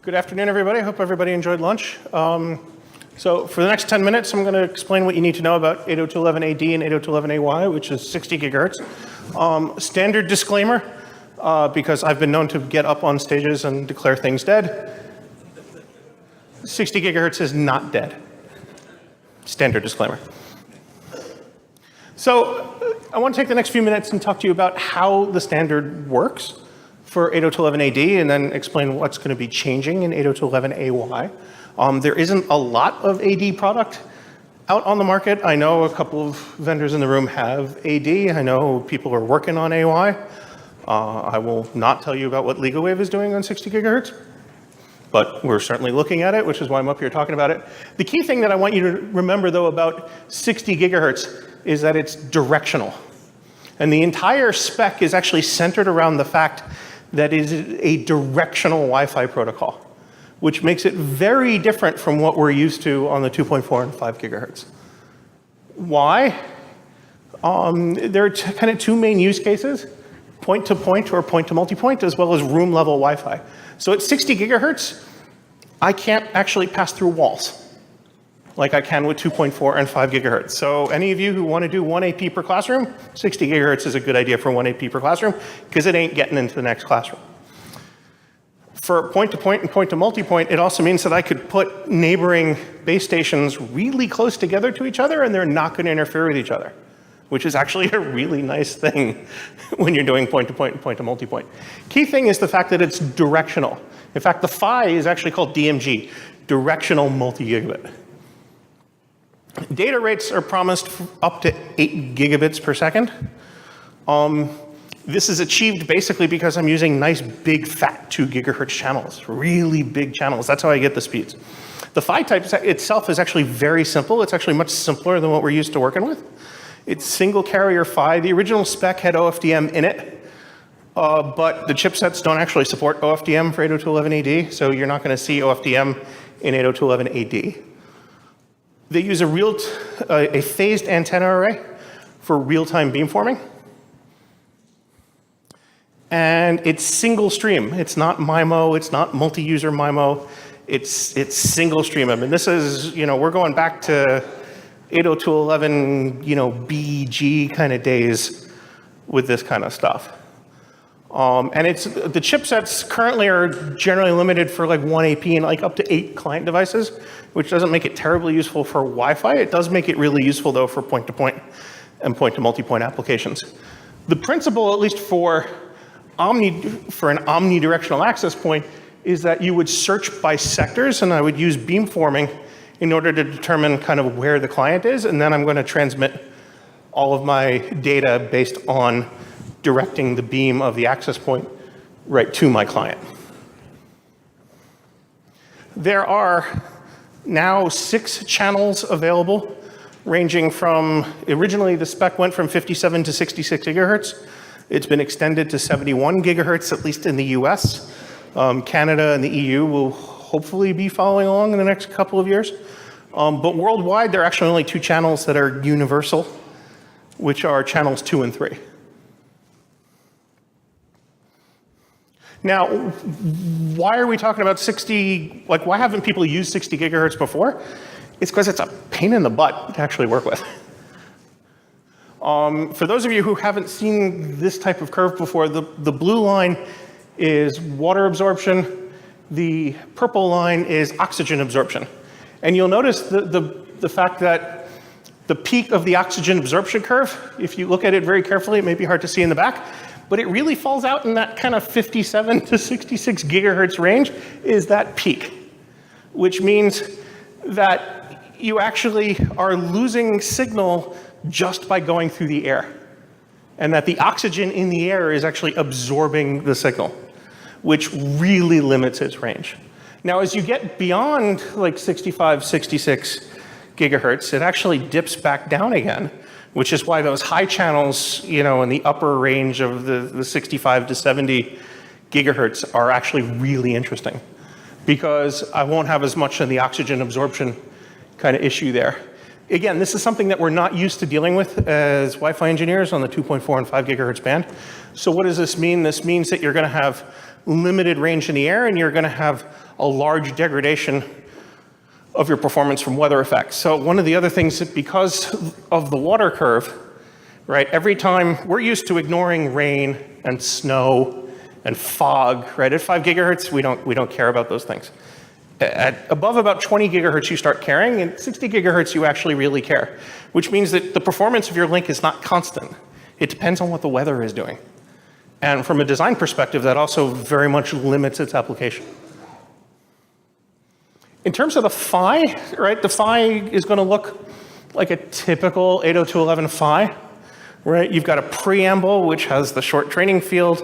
Good afternoon, everybody. I hope everybody enjoyed lunch. So for the next 10 minutes, I'm going to explain what you need to know about 802.11ad and 802.11ay, which is 60 gigahertz. Standard disclaimer, because I've been known to get up on stages and declare things dead. 60 gigahertz is not dead. Standard disclaimer. So I want to take the next few minutes and talk to you about how the standard works for 802.11ad and then explain what's going to be changing in 802.11ay. There isn't a lot of AD product out on the market. I know a couple of vendors in the room have AD. I know people are working on AY. I will not tell you about what LegalWave is doing on 60 gigahertz, but we're certainly looking at it, which is why I'm up here talking about it. The key thing that I want you to remember, though, about 60 gigahertz is that it's directional. And the entire spec is actually centered around the fact that it is a directional Wi-Fi protocol, which makes it very different from what we're used to on the 2.4 and 5 gigahertz. Why? There are kind of two main use cases, point-to-point or point-to-multipoint, as well as room-level Wi-Fi. So at 60 gigahertz, I can't actually pass through walls like I can with 2.4 and 5 gigahertz. So any of you who want to do 1 AP per classroom, 60 gigahertz is a good idea for 1 AP per classroom because it ain't getting into the next classroom. For point-to-point and point-to-multipoint, it also means that I could put neighboring base stations really close together to each other and they're not going to interfere with each other, which is actually a really nice thing when you're doing point-to-point and point-to-multipoint. Key thing is the fact that it's directional. In fact, the PHY is actually called DMG, directional multi-gigabit. Data rates are promised up to 8 gigabits per second. This is achieved basically because I'm using nice big fat 2 gigahertz channels, really big channels. That's how I get the speeds. The PHY type itself is actually very simple. It's actually much simpler than what we're used to working with. It's single carrier PHY. The original spec had OFDM in it, but the chipsets don't actually support OFDM for 802.11ad, so you're not going to see OFDM in 802.11ad. They use a phased antenna array for real-time beamforming. And it's single stream. It's not MIMO. It's not multi-user MIMO. It's single stream. I mean, this is, we're going back to 802.11, BG kind of days with this kind of stuff. And the chipsets currently are generally limited for like 1 AP and like up to 8 client devices, which doesn't make it terribly useful for Wi-Fi. It does make it really useful though for point-to-point and point-to-multipoint applications. The principle, at least for an omnidirectional access point, is that you would search by sectors, and I would use beamforming in order to determine kind of where the client is, and then I'm going to transmit all of my data based on directing the beam of the access point right to my client. There are now 6 channels available, ranging from, originally the spec went from 57 to 66 gigahertz. It's been extended to 71 gigahertz, at least in the US. Canada and the EU will hopefully be following along in the next couple of years. But worldwide, there are actually only 2 channels that are universal, which are channels 2 and 3. Now, why are we talking about 60, why haven't people used 60 gigahertz before? It's because it's a pain in the butt to actually work with. For those of you who haven't seen this type of curve before, the blue line is water absorption, the purple line is oxygen absorption. And you'll notice the fact that the peak of the oxygen absorption curve, if you look at it very carefully, it may be hard to see in the back, but it really falls out in that kind of 57 to 66 gigahertz range is that peak, which means that you actually are losing signal just by going through the air, and that the oxygen in the air is actually absorbing the signal, which really limits its range. Now, as you get beyond like 65, 66 gigahertz, it actually dips back down again, which is why those high channels, in the upper range of the 65 to 70 gigahertz are actually really interesting, because I won't have as much of the oxygen absorption kind of issue there. Again, this is something that we're not used to dealing with as Wi-Fi engineers on the 2.4 and 5 gigahertz band. So what does this mean? This means that you're going to have limited range in the air, and you're going to have a large degradation of your performance from weather effects. So one of the other things that because of the water curve, right, every time we're used to ignoring rain and snow and fog, right? At 5 gigahertz, we don't care about those things. At above about 20 gigahertz, you start caring, and 60 gigahertz, you actually really care, which means that the performance of your link is not constant. It depends on what the weather is doing. And from a design perspective, that also very much limits its application. In terms of the PHY, right, the PHY is going to look like a typical 802.11 PHY, right? You've got a preamble, which has the short training field,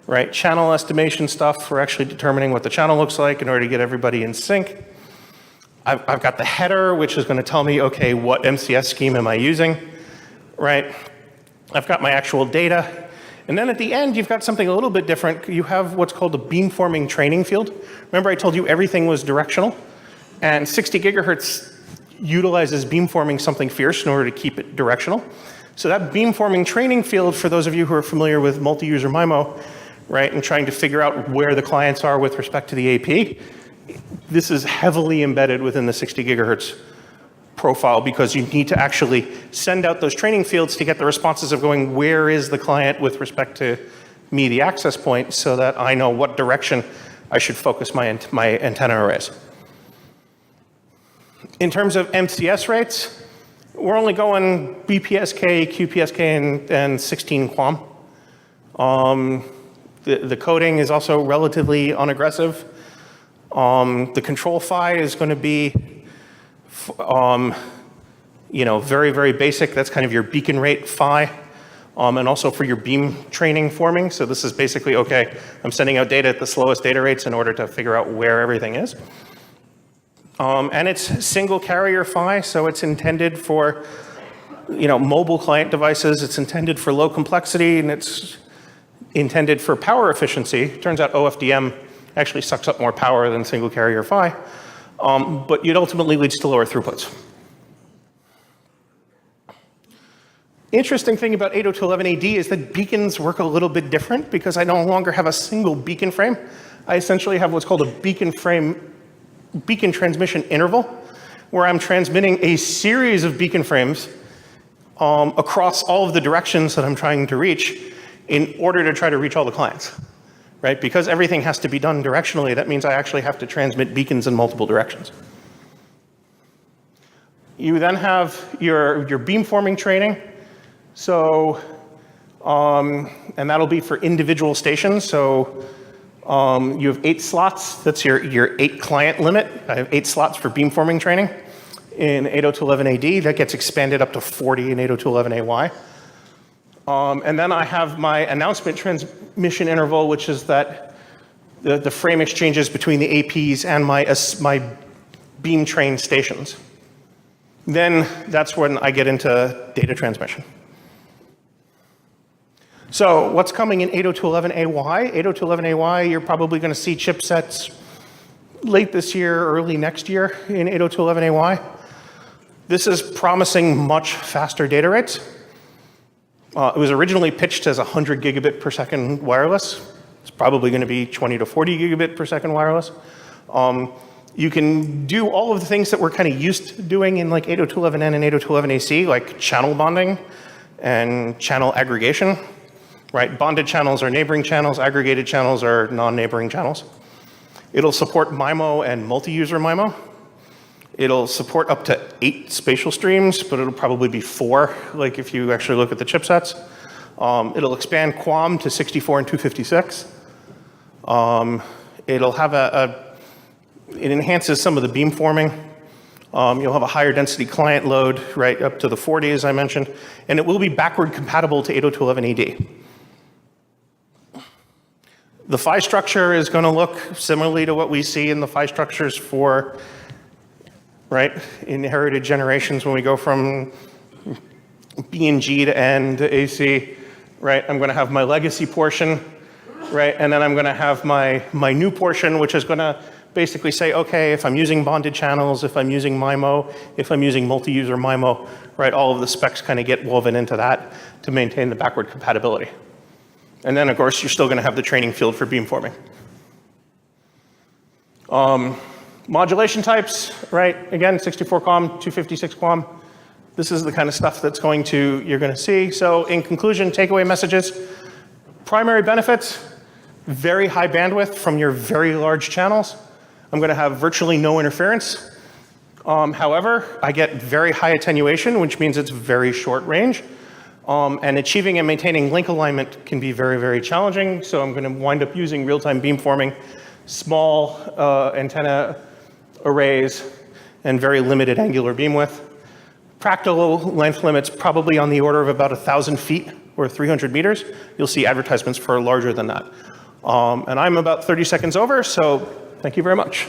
right? Channel estimation stuff for actually determining what the channel looks like in order to get everybody in sync. I've got the header, which is going to tell me, okay, what MCS scheme am I using, right? I've got my actual data. And then at the end, you've got something a little bit different. You have what's called a beamforming training field. Remember I told you everything was directional? And 60 gigahertz utilizes beamforming something fierce in order to keep it directional. So that beamforming training field, for those of you who are familiar with multi-user MIMO, right, and trying to figure out where the clients are with respect to the AP, this is heavily embedded within the 60 gigahertz profile because you need to actually send out those training fields to get the responses of going, where is the client with respect to me, the access point, so that I know what direction I should focus my antenna arrays. In terms of MCS rates, we're only going BPSK, QPSK, and 16 QAM. The coding is also relatively unaggressive. The control PHY is going to be, very, very basic. That's kind of your beacon rate PHY, and also for your beam training forming. So this is basically, okay, I'm sending out data at the slowest data rates in order to figure out where everything is. And it's single carrier PHY, so it's intended for, mobile client devices. It's intended for low complexity, and it's intended for power efficiency. Turns out OFDM actually sucks up more power than single carrier PHY, but it ultimately leads to lower throughputs. Interesting thing about 802.11ad is that beacons work a little bit different because I no longer have a single beacon frame. I essentially have what's called a beacon transmission interval, where I'm transmitting a series of beacon frames across all of the directions that I'm trying to reach in order to try to reach all the clients, right? Because everything has to be done directionally, that means I actually have to transmit beacons in multiple directions. You then have your beamforming training. So, and that'll be for individual stations. So you have 8 slots. That's your 8 client limit. I have 8 slots for beamforming training in 802.11ad. That gets expanded up to 40 in 802.11ay. And then I have my announcement transmission interval, which is that the frame exchanges between the APs and my beam train stations. Then that's when I get into data transmission. So what's coming in 802.11ay? 802.11ay, you're probably going to see chipsets late this year, early next year in 802.11ay. This is promising much faster data rates. It was originally pitched as 100 gigabit per second wireless. It's probably going to be 20 to 40 gigabit per second wireless. You can do all of the things that we're kind of used to doing in like 802.11n and 802.11ac, like channel bonding and channel aggregation. Right, bonded channels are neighboring channels, aggregated channels are non-neighboring channels. It'll support MIMO and multi-user MIMO. It'll support up to 8 spatial streams, but it'll probably be 4, like if you actually look at the chipsets. It'll expand QAM to 64 and 256. It'll have it enhances some of the beamforming. You'll have a higher density client load, right, up to the 40, as I mentioned, and it will be backward compatible to 802.11ad. The PHY structure is going to look similarly to what we see in the PHY structures for, right, inherited generations when we go from B and G to N to AC, right? I'm going to have my legacy portion, right, and then I'm going to have my new portion, which is going to basically say, okay, if I'm using bonded channels, if I'm using MIMO, if I'm using multi-user MIMO, right, all of the specs kind of get woven into that to maintain the backward compatibility. And then, of course, you're still going to have the training field for beamforming. Modulation types, right? Again, 64 QAM, 256 QAM. This is the kind of stuff that's you're going to see. So in conclusion, takeaway messages. Primary benefits, very high bandwidth from your very large channels. I'm going to have virtually no interference. However, I get very high attenuation, which means it's very short range. And achieving and maintaining link alignment can be very, very challenging. So I'm going to wind up using real-time beamforming, small antenna arrays, and very limited angular beam width. Practical length limits probably on the order of about 1,000 feet or 300 meters. You'll see advertisements for larger than that. And I'm about 30 seconds over, so thank you very much.